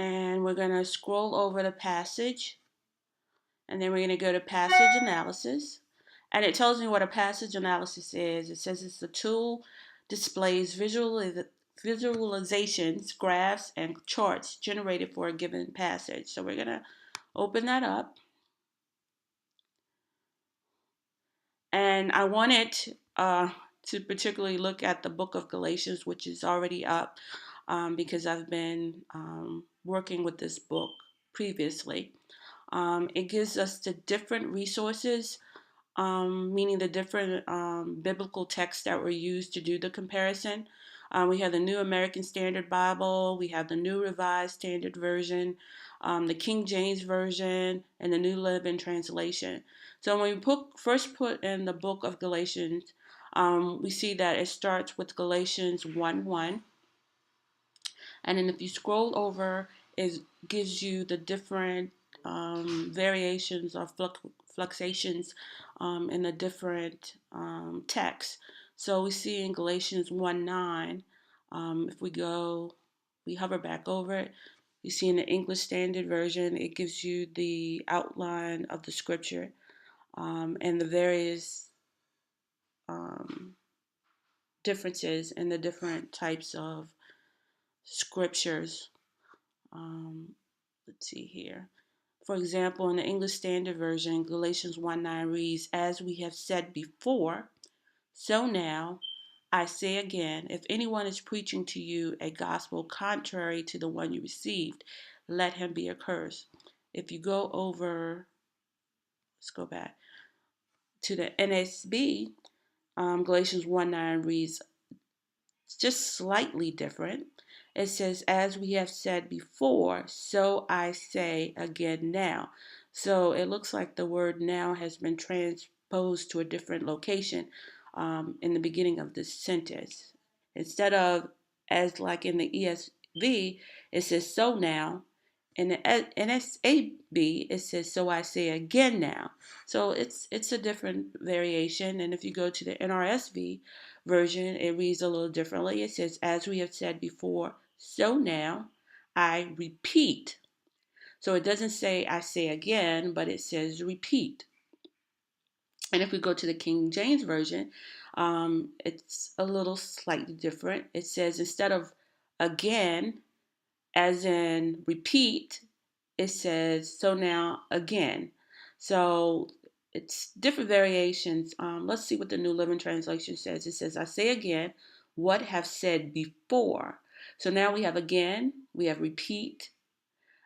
And we're going to scroll over the passage, and then we're going to go to passage analysis. And it tells me what a passage analysis is. It says it's a tool displays visualizations, graphs, and charts generated for a given passage. So we're going to open that up. And I wanted to particularly look at the book of Galatians, which is already up because I've been working with this book previously. It gives us the different resources, meaning the different biblical texts that were used to do the comparison. We have the New American Standard Bible, we have the New Revised Standard Version, the King James Version, and the New Living Translation. So when we first put in the book of Galatians, we see that it starts with Galatians 1:1. And then if you scroll over, it gives you the different variations or fluctuations in the different texts. So we see in Galatians 1:9, if we hover back over it, you see in the English Standard Version, it gives you the outline of the scripture and the various differences in the different types of scriptures. Let's see here. For example, in the English Standard Version, Galatians 1:9 reads, "As we have said before, so now I say again, if anyone is preaching to you a gospel contrary to the one you received, let him be accursed." If you go over, let's go back to the NSB, Galatians 1:9 reads just slightly different. It says, "As we have said before, so I say again now." So it looks like the word "now" has been transposed to a different location in the beginning of this sentence. Instead of, as like in the ESV, it says "so now." In the NSAB, it says "so I say again now." So it's a different variation. And if you go to the NRSV version, it reads a little differently. It says, "As we have said before, so now I repeat." So it doesn't say "I say again," but it says "repeat." And if we go to the King James Version, it's a little slightly different. It says instead of "again," as in repeat, it says "so now again." So it's different variations. Let's see what the New Living Translation says. It says, "I say again what have said before." So now we have again, we have repeat,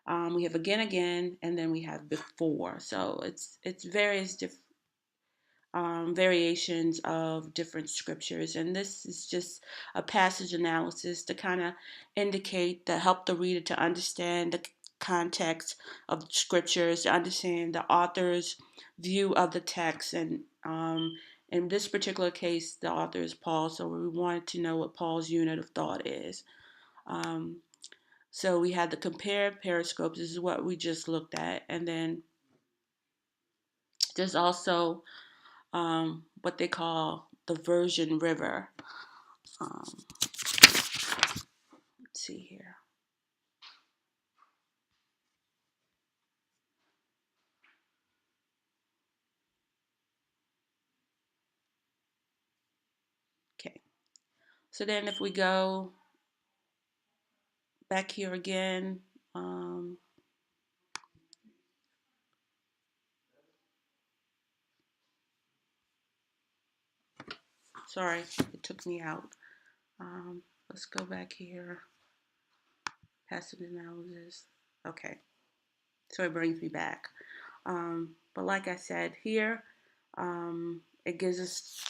we have again, and then we have before. So it's various variations of different scriptures. And this is just a passage analysis to kind of help the reader to understand the context of the scriptures, to understand the author's view of the text. And in this particular case, the author is Paul, so we wanted to know what Paul's unit of thought is. So we had the compared periscopes. This is what we just looked at. And then there's also what they call the version river. Let's see here. Okay. So then if we go back here again, sorry, it took me out. Let's go back here. Passive analysis. Okay. So it brings me back. But like I said here, it gives us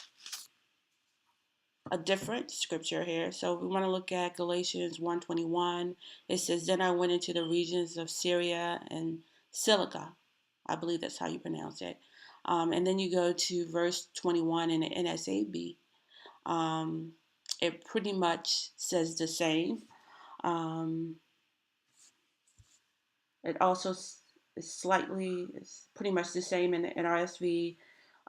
a different scripture here. So we want to look at Galatians 1:21. It says, "Then I went into the regions of Syria and Cilicia." I believe that's how you pronounce it. And then you go to verse 21 in the NSAB. It pretty much says the same. It also is pretty much the same in the NRSV.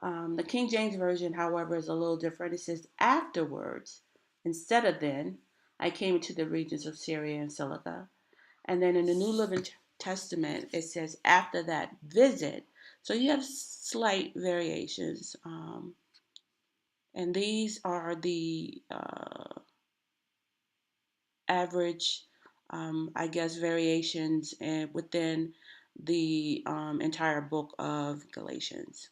The King James Version, however, is a little different. It says, "Afterwards, instead of then, I came into the regions of Syria and Cilicia." And then in the New Living Testament, it says after that visit. So you have slight variations. And these are the average, I guess, variations within the entire book of Galatians.